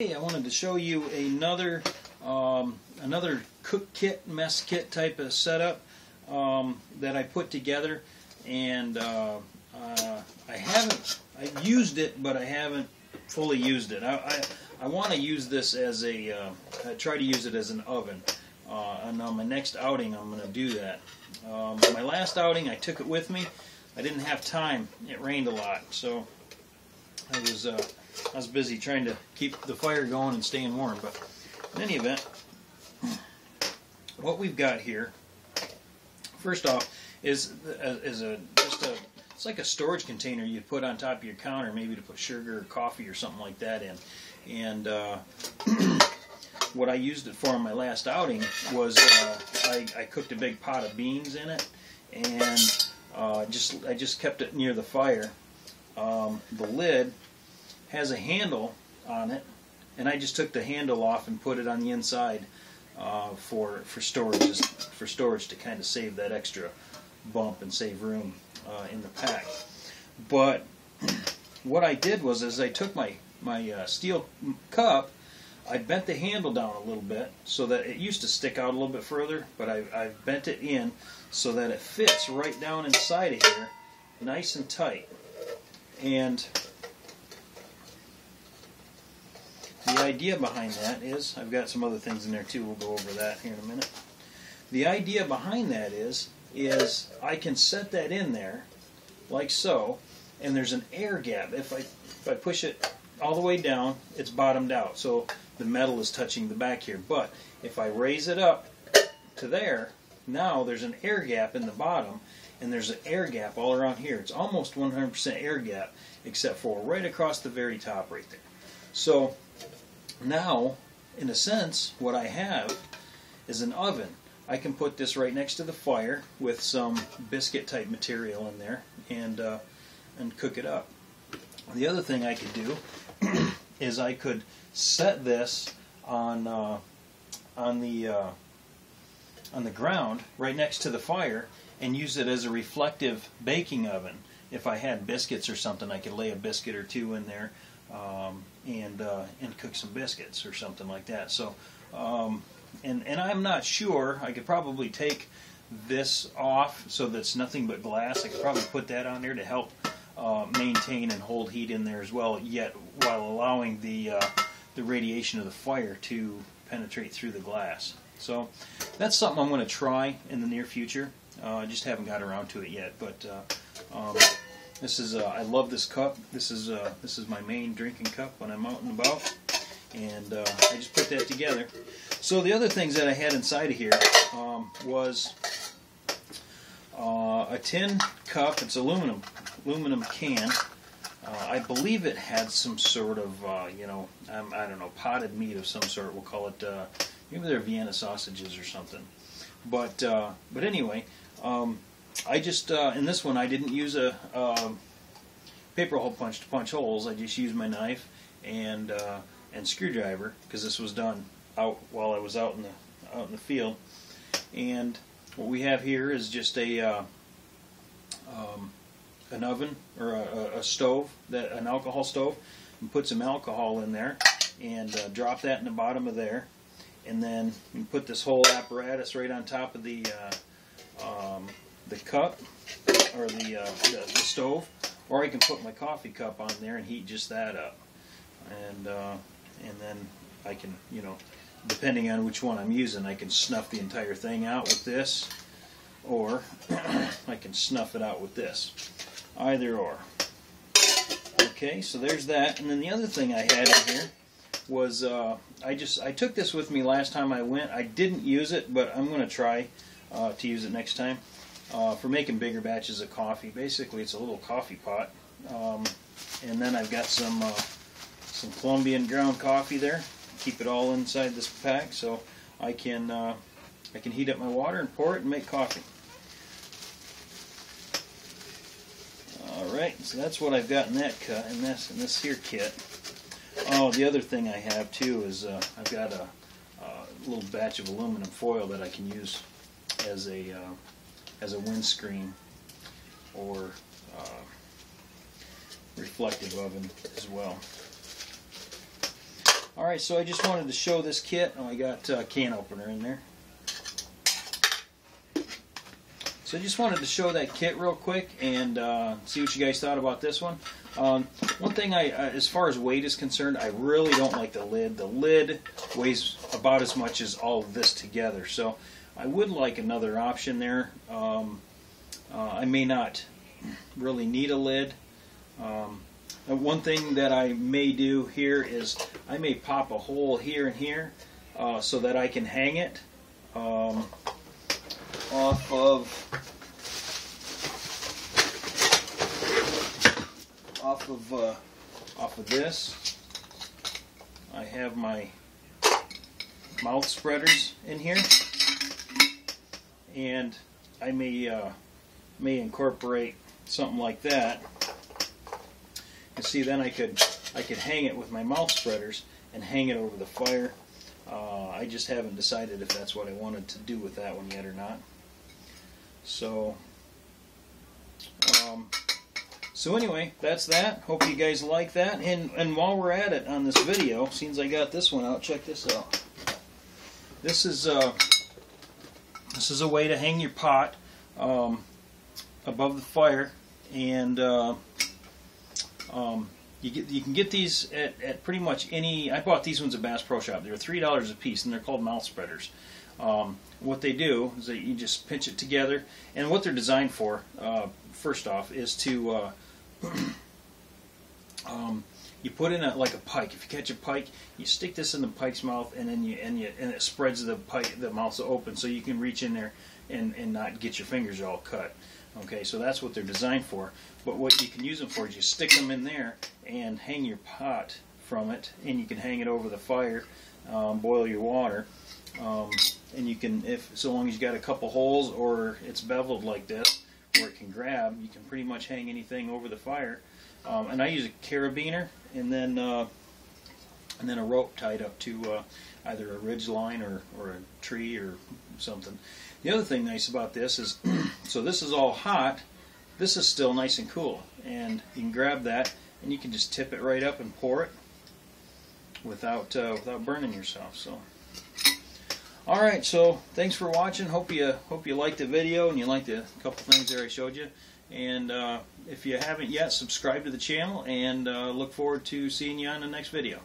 Hey, I wanted to show you another cook kit, mess kit type of setup that I put together, and I've used it, but I haven't fully used it. I want to use this as I try to use it as an oven, and on my next outing I'm going to do that. My last outing I took it with me. I didn't have time. It rained a lot, so I was busy trying to keep the fire going and staying warm. But in any event, what we've got here, first off, is it's like a storage container you put on top of your counter, maybe to put sugar or coffee or something like that in. And what I used it for on my last outing was I cooked a big pot of beans in it, and I just kept it near the fire. The lid has a handle on it, and I just took the handle off and put it on the inside for storage to kind of save that extra bump and save room in the pack. But what I did was, as I took my steel cup, I bent the handle down a little bit so that it used to stick out a little bit further, but I've bent it in so that it fits right down inside of here, nice and tight. And the idea behind that is, I've got some other things in there too, we'll go over that here in a minute. The idea behind that is I can set that in there like so, and there's an air gap. If I push it all the way down, it's bottomed out, so the metal is touching the back here. But if I raise it up to there, now there's an air gap in the bottom, and there's an air gap all around here. It's almost 100% air gap, except for right across the very top right there. So now, in a sense, what I have is an oven. I can put this right next to the fire with some biscuit type material in there and cook it up. The other thing I could do is I could set this on the ground right next to the fire and use it as a reflective baking oven. If I had biscuits or something, I could lay a biscuit or two in there and cook some biscuits or something like that. So, and I'm not sure. I could probably take this off so that's nothing but glass. I could probably put that on there to help maintain and hold heat in there as well, yet while allowing the radiation of the fire to penetrate through the glass. So that's something I'm going to try in the near future. I just haven't got around to it yet, but this is I love this cup. This is my main drinking cup when I'm out and about, and I just put that together. So the other things that I had inside of here was a tin cup. It's aluminum can. I believe it had some sort of I don't know, potted meat of some sort. We'll call it maybe they're Vienna sausages or something. But anyway. I just, in this one, I didn't use a paper hole punch to punch holes. I just used my knife and screwdriver, because this was done out while I was out in the field. And what we have here is just an oven or a stove, an alcohol stove, and put some alcohol in there and drop that in the bottom of there, and then you put this whole apparatus right on top of the cup or the stove, or I can put my coffee cup on there and heat just that up, and then I can, depending on which one I'm using, I can snuff the entire thing out with this, or I can snuff it out with this, either or. Okay, so there's that. And then the other thing I had in here was I took this with me last time I went. I didn't use it, but I'm going to try to use it next time. For making bigger batches of coffee. Basically, it's a little coffee pot, and then I've got some Colombian ground coffee there. Keep it all inside this pack, so I can heat up my water and pour it and make coffee. All right, so that's what I've got in that cut in this here kit. Oh, the other thing I have too is I've got a little batch of aluminum foil that I can use as a windscreen or reflective oven as well. Alright, so I just wanted to show this kit. Oh, I got a can opener in there. So I just wanted to show that kit real quick and see what you guys thought about this one. One thing, as far as weight is concerned, I really don't like the lid. The lid weighs about as much as all of this together. So I would like another option there. I may not really need a lid. One thing that I may do here is I may pop a hole here and here so that I can hang it off of this. I have my mouth spreaders in here, and I may incorporate something like that. You see, then I could hang it with my mouth spreaders and hang it over the fire. I just haven't decided if that's what I wanted to do with that one yet or not. So anyway, that's that. Hope you guys like that. And while we're at it on this video, since I got this one out, check this out. This is a way to hang your pot above the fire, and you can get these at pretty much any. I bought these ones at Bass Pro Shop. They're $3 a piece, and they're called mouth spreaders. What they do is that you just pinch it together, and what they're designed for, first off, is to you put in like a pike. If you catch a pike, you stick this in the pike's mouth, and then it spreads the mouth open, so you can reach in there and not get your fingers all cut. Okay, so that's what they're designed for. But what you can use them for is you stick them in there and hang your pot from it, and you can hang it over the fire, boil your water, and you can, so long as you got a couple holes or it's beveled like this where it can grab, you can pretty much hang anything over the fire. And I use a carabiner and then a rope tied up to either a ridge line or a tree or something. The other thing nice about this is, so this is all hot, this is still nice and cool, and you can grab that and you can just tip it right up and pour it without burning yourself. So, all right, so thanks for watching. Hope you liked the video and you liked a couple things there I showed you. And if you haven't yet, subscribe to the channel, and look forward to seeing you on the next video.